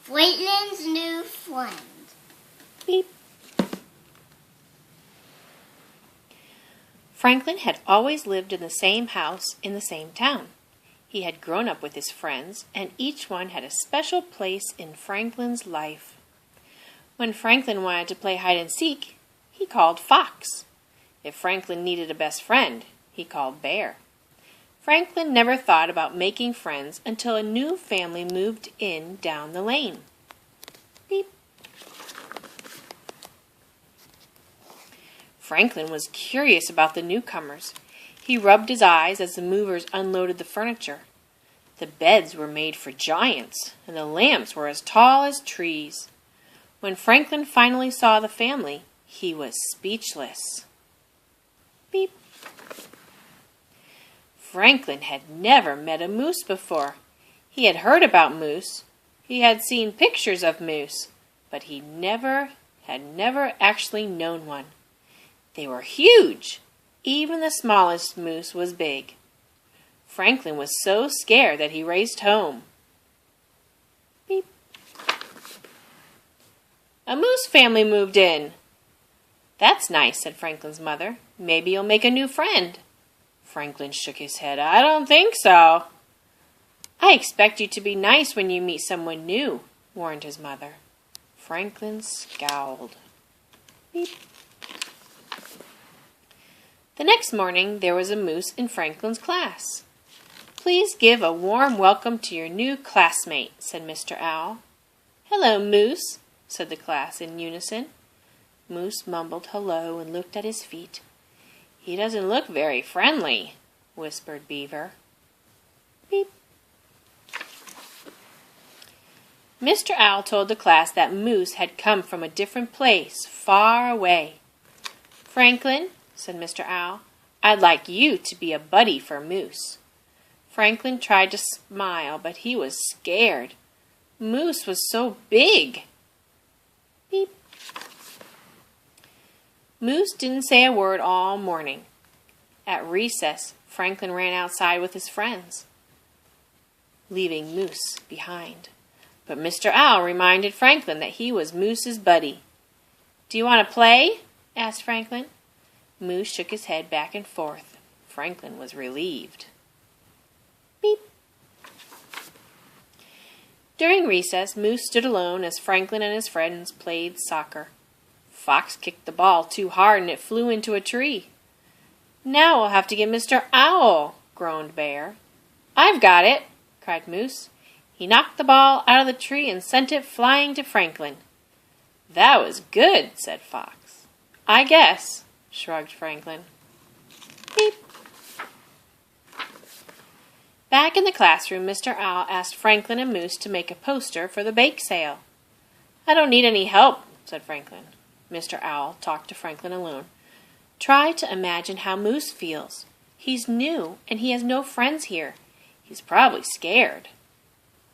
Franklin's new friend. Beep. Franklin had always lived in the same house in the same town. He had grown up with his friends, and each one had a special place in Franklin's life. When Franklin wanted to play hide-and-seek, he called Fox. If Franklin needed a best friend, he called Bear. Franklin never thought about making friends until a new family moved in down the lane. Beep. Franklin was curious about the newcomers. He rubbed his eyes as the movers unloaded the furniture. The beds were made for giants, and the lamps were as tall as trees. When Franklin finally saw the family, he was speechless. Beep. Franklin had never met a moose before. He had heard about moose. He had seen pictures of moose, but he had never actually known one. They were huge. Even the smallest moose was big. Franklin was so scared that he raced home. Beep. A moose family moved in. That's nice, said Franklin's mother. Maybe you'll make a new friend. Franklin shook his head. I don't think so. I expect you to be nice when you meet someone new, warned his mother. Franklin scowled. Beep. The next morning there was a moose in Franklin's class. Please give a warm welcome to your new classmate, said Mr. Owl. Hello, Moose, said the class in unison. Moose mumbled hello and looked at his feet. He doesn't look very friendly, whispered Beaver. Beep. Mr. Owl told the class that Moose had come from a different place, far away. Franklin, said Mr. Owl, I'd like you to be a buddy for Moose. Franklin tried to smile, but he was scared. Moose was so big. Beep. Moose didn't say a word all morning. At recess, Franklin ran outside with his friends, leaving Moose behind. But Mr. Owl reminded Franklin that he was Moose's buddy. Do you want to play? Asked Franklin. Moose shook his head back and forth. Franklin was relieved. Beep. During recess, Moose stood alone as Franklin and his friends played soccer. Fox kicked the ball too hard and it flew into a tree. Now we'll have to get Mr. Owl, groaned Bear. I've got it, cried Moose. He knocked the ball out of the tree and sent it flying to Franklin. That was good, said Fox. I guess, shrugged Franklin. Beep. Back in the classroom, Mr. Owl asked Franklin and Moose to make a poster for the bake sale. I don't need any help, said Franklin. Mr. Owl talked to Franklin alone. Try to imagine how Moose feels. He's new, and he has no friends here. He's probably scared.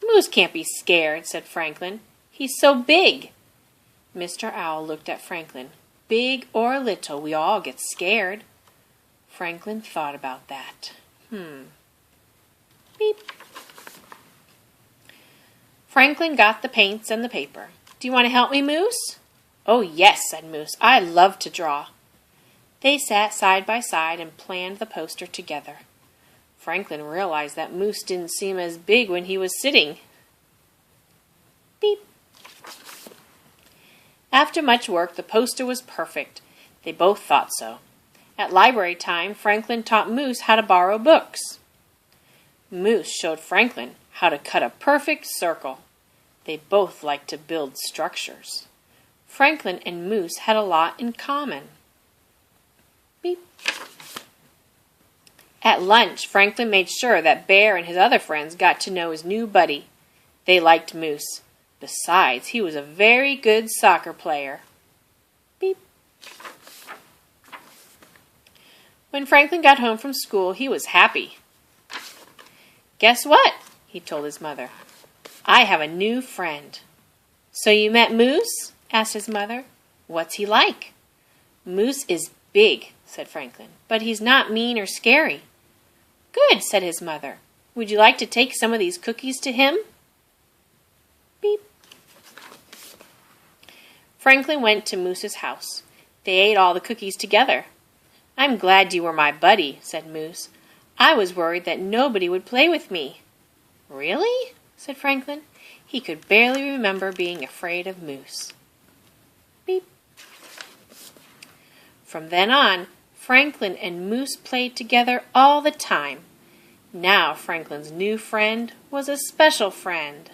Moose can't be scared, said Franklin. He's so big. Mr. Owl looked at Franklin. Big or little, we all get scared. Franklin thought about that. Beep. Franklin got the paints and the paper. Do you want to help me, Moose? Oh, yes, said Moose. I love to draw. They sat side by side and planned the poster together. Franklin realized that Moose didn't seem as big when he was sitting. Beep. After much work, the poster was perfect. They both thought so. At library time, Franklin taught Moose how to borrow books. Moose showed Franklin how to cut a perfect circle. They both liked to build structures. Franklin and Moose had a lot in common. Beep. At lunch, Franklin made sure that Bear and his other friends got to know his new buddy. They liked Moose. Besides, he was a very good soccer player. Beep. When Franklin got home from school, he was happy. Guess what? He told his mother. I have a new friend. So you met Moose? Asked his mother. What's he like? Moose is big, said Franklin, but he's not mean or scary. Good, said his mother. Would you like to take some of these cookies to him? Beep. Franklin went to Moose's house. They ate all the cookies together. "I'm glad you were my buddy," said Moose. "I was worried that nobody would play with me." "Really?" said Franklin. He could barely remember being afraid of Moose. Beep. From then on, Franklin and Moose played together all the time. Now Franklin's new friend was a special friend.